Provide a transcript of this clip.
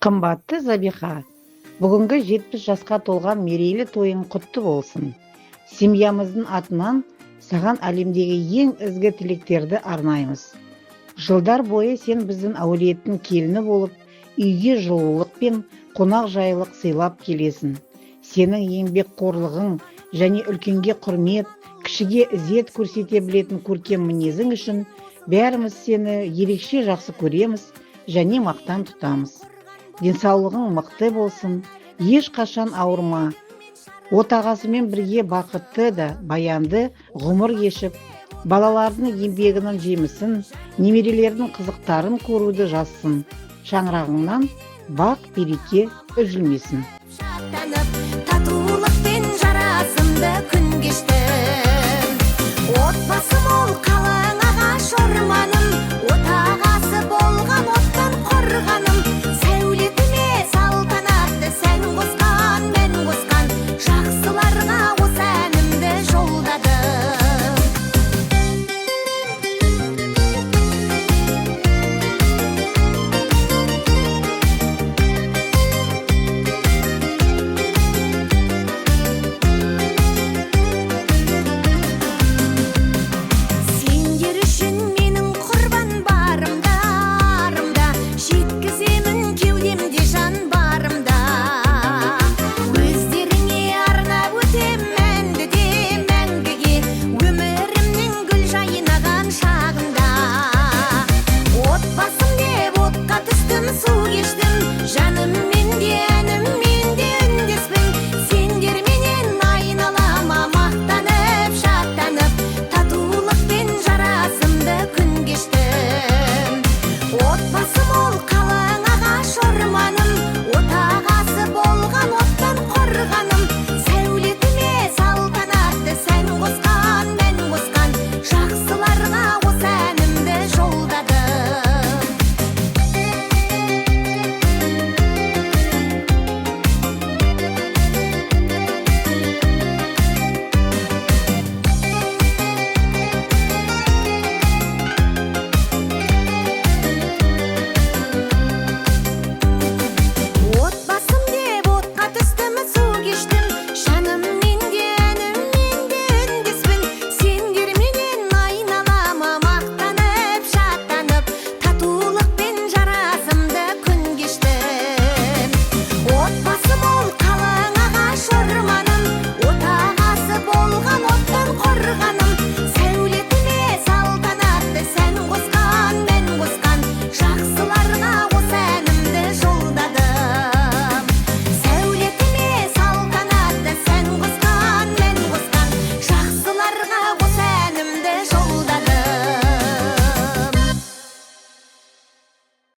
Қымбатты Забиха, бүгінгі 70 жасқа толған мерейлі тойың құтты болсын. Семьямыздың атынан саған әлемдегі ең ізгі тілектерді арнаймыз. Жылдар бойы сен біздің әулеттің келіні болып, үйге жылулық пен қонақ жайлық сыйлап келесің. Сенің еңбекқорлығың және үлкенге құрмет, кішіге ізет көрсете білетін көркем мінезің үшін бәріміз сені ерекше жақсы көреміз және мақтан тұтамыз. Денсаулығың мықты болсын, ешқашан ауырма. Отағасымен бірге бақытты да баянды ғұмыр кешіп, балалардың еңбегінің жемісін, немерелердің қызықтарын көруді жазсын. Шаңырағыңнан бақ береке үзілмесін. Шаттанып, татулықпен жарасымды күн кештім. Отбасым ол қалың ағаш орманым.